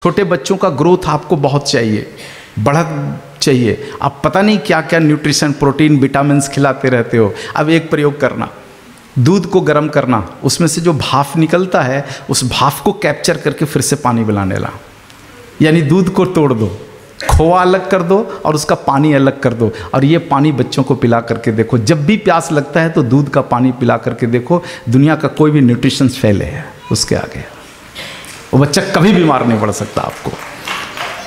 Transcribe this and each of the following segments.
छोटे बच्चों का ग्रोथ आपको बहुत चाहिए, बढ़त चाहिए। आप पता नहीं क्या क्या न्यूट्रिशन, प्रोटीन, विटामिन्स खिलाते रहते हो। अब एक प्रयोग करना, दूध को गर्म करना, उसमें से जो भाप निकलता है उस भाप को कैप्चर करके फिर से पानी बनाने ला। यानी दूध को तोड़ दो, खोआ अलग कर दो और उसका पानी अलग कर दो, और ये पानी बच्चों को पिला करके देखो। जब भी प्यास लगता है तो दूध का पानी पिला करके देखो, दुनिया का कोई भी न्यूट्रिशंस फेल है उसके आगे। वो बच्चा कभी बीमार नहीं पड़ सकता आपको।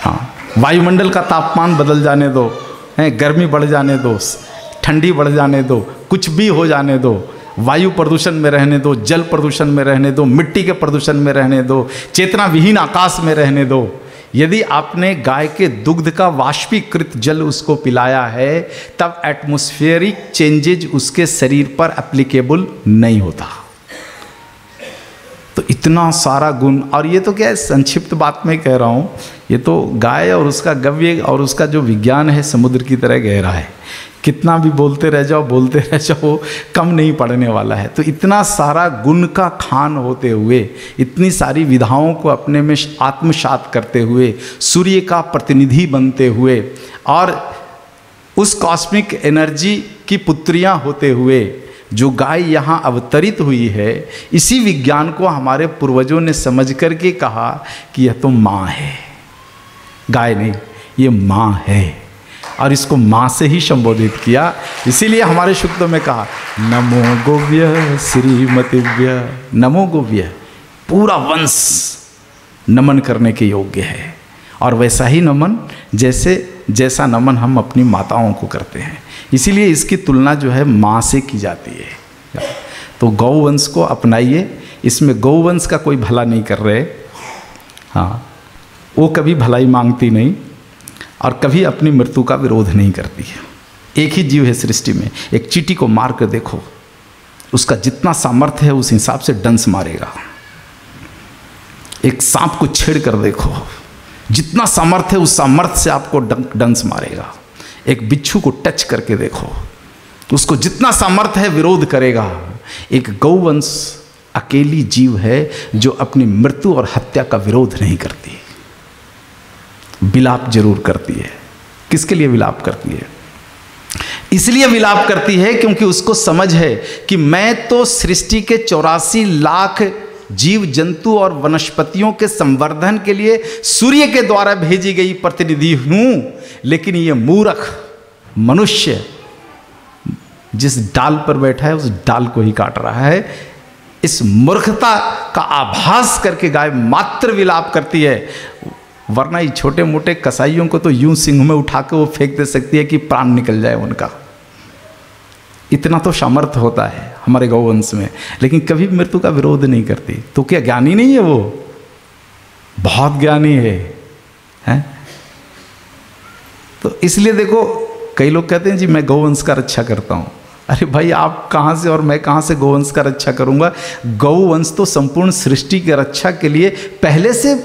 हाँ, वायुमंडल का तापमान बदल जाने दो, गर्मी बढ़ जाने दो, ठंडी बढ़ जाने दो, कुछ भी हो जाने दो, वायु प्रदूषण में रहने दो, जल प्रदूषण में रहने दो, मिट्टी के प्रदूषण में रहने दो, चेतना विहीन आकाश में रहने दो। यदि आपने गाय के दुग्ध का वाष्पीकृत जल उसको पिलाया है, तब एटमॉस्फेरिक चेंजेज उसके शरीर पर एप्लीकेबल नहीं होता। तो इतना सारा गुण, और ये तो क्या है, संक्षिप्त बात में कह रहा हूँ, ये तो गाय और उसका गव्य और उसका जो विज्ञान है समुद्र की तरह गहरा है। कितना भी बोलते रह जाओ, कम नहीं पड़ने वाला है। तो इतना सारा गुण का खान होते हुए, इतनी सारी विधाओं को अपने में आत्मसात करते हुए, सूर्य का प्रतिनिधि बनते हुए और उस कॉस्मिक एनर्जी की पुत्रियां होते हुए जो गाय यहाँ अवतरित हुई है, इसी विज्ञान को हमारे पूर्वजों ने समझ करके कहा कि यह तो माँ है, गाय नहीं, ये माँ है, और इसको माँ से ही संबोधित किया। इसीलिए हमारे सूक्तों में कहा नमो गोव्य श्रीमतिव्य। नमो गोव्य, पूरा वंश नमन करने के योग्य है, और वैसा ही नमन जैसा नमन हम अपनी माताओं को करते हैं। इसीलिए इसकी तुलना जो है माँ से की जाती है। तो गौवंश को अपनाइए, इसमें गौवंश का कोई भला नहीं कर रहे। हाँ, वो कभी भलाई मांगती नहीं और कभी अपनी मृत्यु का विरोध नहीं करती है। एक ही जीव है सृष्टि में, एक चींटी को मार कर देखो, उसका जितना सामर्थ्य है उस हिसाब से डंस मारेगा। एक सांप को छेड़ कर देखो, जितना सामर्थ्य है उस सामर्थ्य से आपको डंस मारेगा। एक बिच्छू को टच करके देखो, उसको जितना सामर्थ्य है विरोध करेगा। एक गौवंश अकेली जीव है जो अपनी मृत्यु और हत्या का विरोध नहीं करती, विलाप जरूर करती है। किसके लिए विलाप करती है? इसलिए विलाप करती है क्योंकि उसको समझ है कि मैं तो सृष्टि के 84 लाख जीव जंतु और वनस्पतियों के संवर्धन के लिए सूर्य के द्वारा भेजी गई प्रतिनिधि हूं, लेकिन ये मूर्ख मनुष्य जिस डाल पर बैठा है उस डाल को ही काट रहा है। इस मूर्खता का आभास करके गाय मात्र विलाप करती है, वरना ये छोटे मोटे कसाईयों को तो यूं सिंह में उठा के वो फेंक दे सकती है कि प्राण निकल जाए उनका। इतना तो सामर्थ्य होता है हमारे गौवंश में, लेकिन कभी मृत्यु का विरोध नहीं करती। तो क्या ज्ञानी नहीं है? वो बहुत ज्ञानी है? तो इसलिए देखो, कई लोग कहते हैं जी मैं गौवंश का रक्षा करता हूँ। अरे भाई, आप कहाँ से और मैं कहाँ से गौवंश का रक्षा करूँगा? गौवंश तो संपूर्ण सृष्टि की रक्षा के लिए पहले से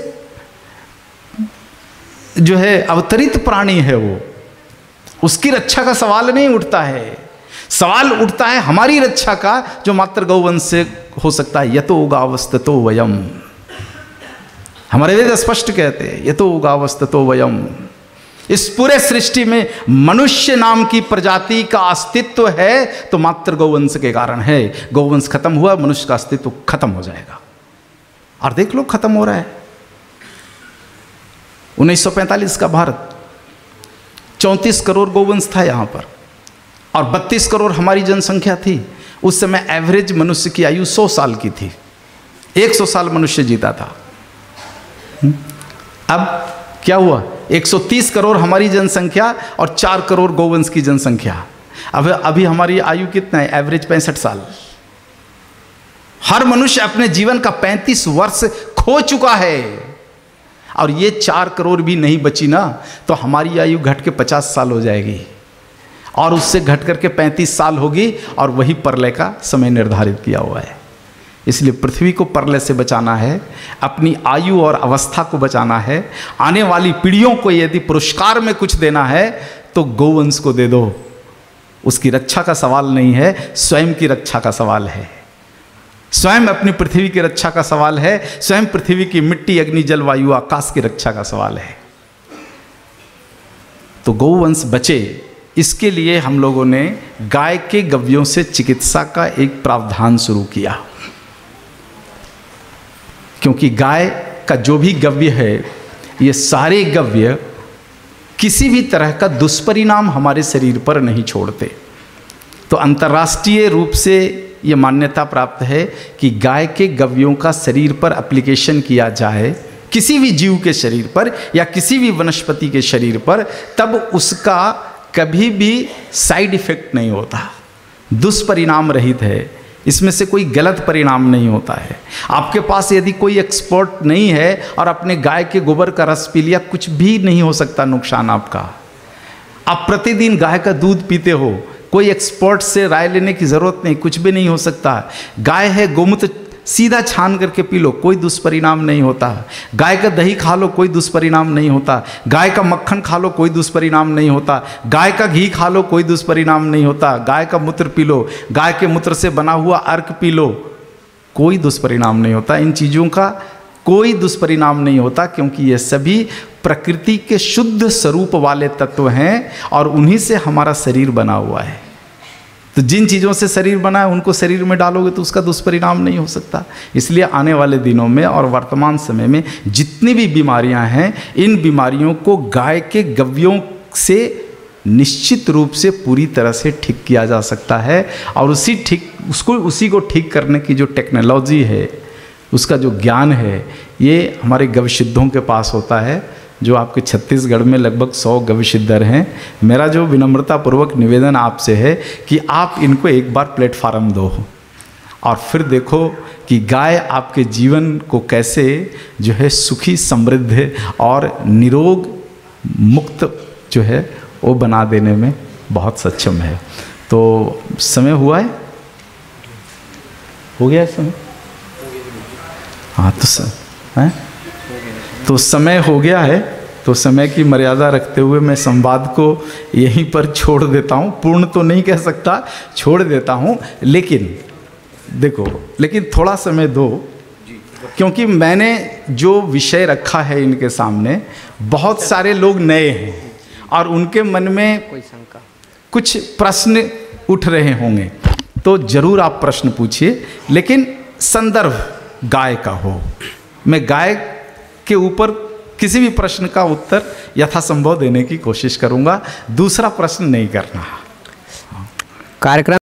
जो है अवतरित प्राणी है, वो उसकी रक्षा का सवाल नहीं उठता है। सवाल उठता है हमारी रक्षा का, जो मात्र गौवंश से हो सकता है। यतो गावस्ततो वयम, हमारे वेद स्पष्ट कहते हैं यतो गावस्ततो वयम। इस पूरे सृष्टि में मनुष्य नाम की प्रजाति का अस्तित्व है तो मात्र गौवंश के कारण है। गौवंश खत्म हुआ, मनुष्य का अस्तित्व खत्म हो जाएगा। और देख लो खत्म हो रहा है। 1945 का भारत, 34 करोड़ गौवंश था यहाँ पर, और 32 करोड़ हमारी जनसंख्या थी। उस समय एवरेज मनुष्य की आयु 100 साल की थी, 100 साल मनुष्य जीता था। अब क्या हुआ? 130 करोड़ हमारी जनसंख्या और 4 करोड़ गौवंश की जनसंख्या। अब अभी हमारी आयु कितना है? एवरेज 65 साल। हर मनुष्य अपने जीवन का 35 वर्ष खो चुका है, और ये 4 करोड़ भी नहीं बची ना तो हमारी आयु घट के 50 साल हो जाएगी, और उससे घट करके 35 साल होगी, और वही प्रलय का समय निर्धारित किया हुआ है। इसलिए पृथ्वी को प्रलय से बचाना है, अपनी आयु और अवस्था को बचाना है। आने वाली पीढ़ियों को यदि पुरस्कार में कुछ देना है तो गौवंश को दे दो। उसकी रक्षा का सवाल नहीं है, स्वयं की रक्षा का सवाल है। स्वयं अपनी पृथ्वी की रक्षा का सवाल है, स्वयं पृथ्वी की मिट्टी, अग्नि, जल, वायु, आकाश की रक्षा का सवाल है। तो गौवंश बचे, इसके लिए हम लोगों ने गाय के गव्यों से चिकित्सा का एक प्रावधान शुरू किया। क्योंकि गाय का जो भी गव्य है, ये सारे गव्य किसी भी तरह का दुष्परिणाम हमारे शरीर पर नहीं छोड़ते। तो अंतर्राष्ट्रीय रूप से ये मान्यता प्राप्त है कि गाय के गव्यों का शरीर पर एप्लीकेशन किया जाए, किसी भी जीव के शरीर पर या किसी भी वनस्पति के शरीर पर, तब उसका कभी भी साइड इफेक्ट नहीं होता, दुष्परिणाम रहित है, इसमें से कोई गलत परिणाम नहीं होता है। आपके पास यदि कोई एक्सपर्ट नहीं है और अपने गाय के गोबर का रस पी लिया, कुछ भी नहीं हो सकता नुकसान आपका। आप प्रतिदिन गाय का दूध पीते हो, कोई एक्सपर्ट से राय लेने की ज़रूरत नहीं, कुछ भी नहीं हो सकता। गाय है, गोमूत्र सीधा छान करके पी लो, कोई दुष्परिणाम नहीं होता। गाय का दही खा लो, कोई दुष्परिणाम नहीं होता। गाय का मक्खन खा लो, कोई दुष्परिणाम नहीं होता। गाय का घी खा लो, कोई दुष्परिणाम नहीं होता। गाय का मूत्र पी लो, गाय के मूत्र से बना हुआ अर्क पी लो, कोई दुष्परिणाम नहीं होता। इन चीज़ों का कोई दुष्परिणाम नहीं होता, क्योंकि ये सभी प्रकृति के शुद्ध स्वरूप वाले तत्व हैं और उन्हीं से हमारा शरीर बना हुआ है। तो जिन चीज़ों से शरीर बना है उनको शरीर में डालोगे तो उसका दुष्परिणाम नहीं हो सकता। इसलिए आने वाले दिनों में और वर्तमान समय में जितनी भी बीमारियां हैं, इन बीमारियों को गाय के गव्यों से निश्चित रूप से पूरी तरह से ठीक किया जा सकता है। और उसी को ठीक करने की जो टेक्नोलॉजी है, उसका जो ज्ञान है, ये हमारे गवसिद्धों के पास होता है, जो आपके छत्तीसगढ़ में लगभग 100 गवसिद्धर हैं। मेरा जो विनम्रतापूर्वक निवेदन आपसे है कि आप इनको एक बार प्लेटफार्म दो और फिर देखो कि गाय आपके जीवन को कैसे जो है सुखी, समृद्ध और निरोग मुक्त जो है वो बना देने में बहुत सक्षम है। तो समय हुआ है, हो गया है समय? हाँ, तो समय हो गया है। तो समय की मर्यादा रखते हुए मैं संवाद को यहीं पर छोड़ देता हूँ। पूर्ण तो नहीं कह सकता, छोड़ देता हूँ, लेकिन देखो, लेकिन थोड़ा समय दो, क्योंकि मैंने जो विषय रखा है इनके सामने, बहुत सारे लोग नए हैं और उनके मन में कोई शंका, कुछ प्रश्न उठ रहे होंगे। तो जरूर आप प्रश्न पूछिए, लेकिन संदर्भ गाय का हो। मैं गाय के ऊपर किसी भी प्रश्न का उत्तर यथासंभव देने की कोशिश करूंगा, दूसरा प्रश्न नहीं करना। कार्यक्रम